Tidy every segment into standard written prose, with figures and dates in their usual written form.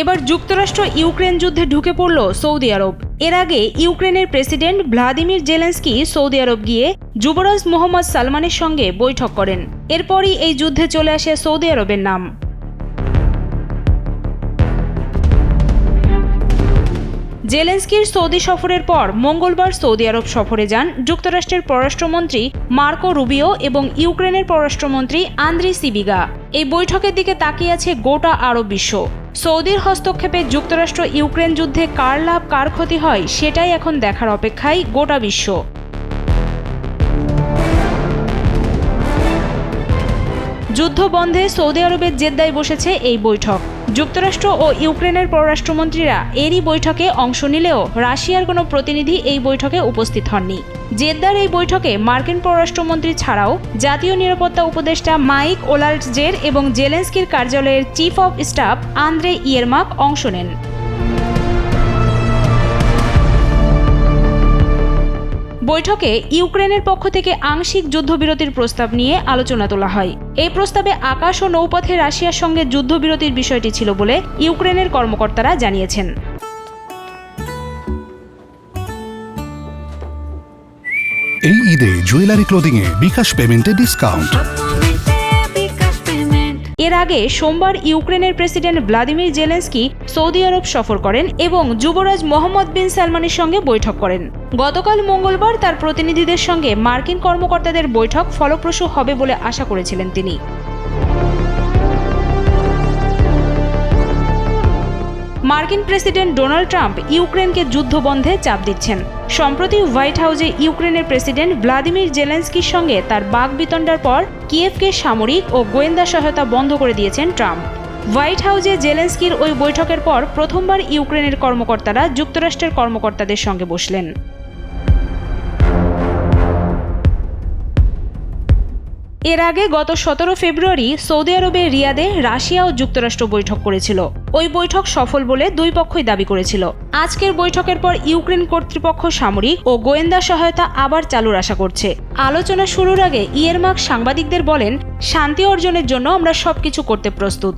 এবার যুক্তরাষ্ট্র ইউক্রেন যুদ্ধে ঢুকে পড়ল সৌদি আরব। এর আগে ইউক্রেনের প্রেসিডেন্ট ভ্লাদিমির জেলেনস্কি সৌদি আরব গিয়ে যুবরাজ মোহাম্মদ সালমানের সঙ্গে বৈঠক করেন। এরপরই এই যুদ্ধে চলে আসে সৌদি আরবের নাম। জেলেনস্কির সৌদি সফরের পর মঙ্গলবার সৌদি আরব সফরে যান যুক্তরাষ্ট্রের পররাষ্ট্রমন্ত্রী মার্কো রুবিও এবং ইউক্রেনের পররাষ্ট্রমন্ত্রী আন্দ্রি সিবিগা। এই বৈঠকের দিকে তাকিয়ে আছে গোটা আরব বিশ্ব। সৌদির হস্তক্ষেপে যুক্তরাষ্ট্র ইউক্রেন যুদ্ধে কার লাভ কার ক্ষতি হয় সেটাই এখন দেখার অপেক্ষায় গোটা বিশ্ব। যুদ্ধ বন্ধে সৌদি আরবের জেদ্দায় বসেছে এই বৈঠক। যুক্তরাষ্ট্র ও ইউক্রেনের পররাষ্ট্রমন্ত্রীরা এরই বৈঠকে অংশ নিলেও রাশিয়ার কোনো প্রতিনিধি এই বৈঠকে উপস্থিত হননি। জেদ্দার এই বৈঠকে মার্কিন পররাষ্ট্রমন্ত্রী ছাড়াও জাতীয় নিরাপত্তা উপদেষ্টা মাইক ওলাল্টজের এবং জেলেনস্কির কার্যালয়ের চিফ অব স্টাফ আন্দ্রে ইয়েরমাক অংশ নেন। বৈঠকে ইউক্রেনের পক্ষ থেকে আংশিক যুদ্ধবিরতির প্রস্তাব নিয়ে আলোচনা তোলা হয়। এই প্রস্তাবে আকাশ ও নৌপথে রাশিয়ার সঙ্গে যুদ্ধবিরতির বিষয়টি ছিল বলে ইউক্রেনের কর্মকর্তারা জানিয়েছেন। এই ঈদে জুয়েলারি ক্লোদিং এ বিকাশ পেমেন্টে ডিসকাউন্ট। এর আগে সোমবার ইউক্রেনের প্রেসিডেন্ট ভ্লাদিমির জেলেনস্কি সৌদি আরব সফর করেন এবং যুবরাজ মোহাম্মদ বিন সালমানের সঙ্গে বৈঠক করেন। গতকাল মঙ্গলবার তার প্রতিনিধিদের সঙ্গে মার্কিন কর্মকর্তাদের বৈঠক ফলপ্রসূ হবে বলে আশা করেছিলেন তিনি। মার্কিন প্রেসিডেন্ট ডোনাল্ড ট্রাম্প ইউক্রেনকে যুদ্ধবন্ধে চাপ দিচ্ছেন। সম্প্রতি হোয়াইট হাউসে ইউক্রেনের প্রেসিডেন্ট ভ্লাদিমির জেলেনস্কির সঙ্গে তার বাকবিতণ্ডার পর কিয়েভকে সামরিক ও গোয়েন্দা সহায়তা বন্ধ করে দিয়েছেন ট্রাম্প। হোয়াইট হাউসে জেলেনস্কির ওই বৈঠকের পর প্রথমবার ইউক্রেনের কর্মকর্তারা যুক্তরাষ্ট্রের কর্মকর্তাদের সঙ্গে বসলেন। এর আগে গত 17 ফেব্রুয়ারি সৌদি আরবের রিয়াদে রাশিয়া ও যুক্তরাষ্ট্র বৈঠক করেছিল। ওই বৈঠক সফল বলে দুই পক্ষই দাবি করেছিল। আজকের বৈঠকের পর ইউক্রেন কর্তৃপক্ষ সামরিক ও গোয়েন্দা সহায়তা আবার চালুর আশা করছে। আলোচনা শুরুর আগে ইয়েরমাক সাংবাদিকদের বলেন, শান্তি অর্জনের জন্য আমরা সবকিছু করতে প্রস্তুত।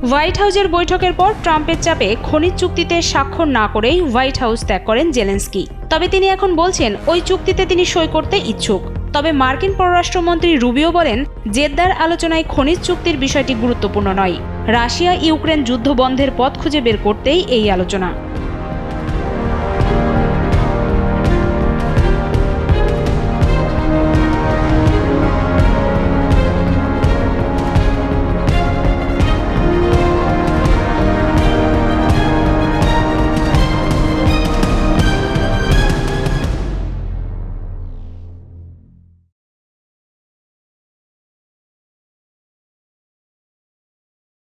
হোয়াইট হাউসের বৈঠকের পর ট্রাম্পের চাপে খনিজ চুক্তিতে স্বাক্ষর না করেই হোয়াইট হাউস ত্যাগ করেন জেলেনস্কি। তবে তিনি এখন বলছেন ওই চুক্তিতে তিনি সই করতে ইচ্ছুক। তবে মার্কিন পররাষ্ট্রমন্ত্রী রুবিও বলেন, জেদ্দার আলোচনায় খনিজ চুক্তির বিষয়টি গুরুত্বপূর্ণ নয়। রাশিয়া ইউক্রেন যুদ্ধ বন্ধের পথ খুঁজে বের করতেই এই আলোচনা।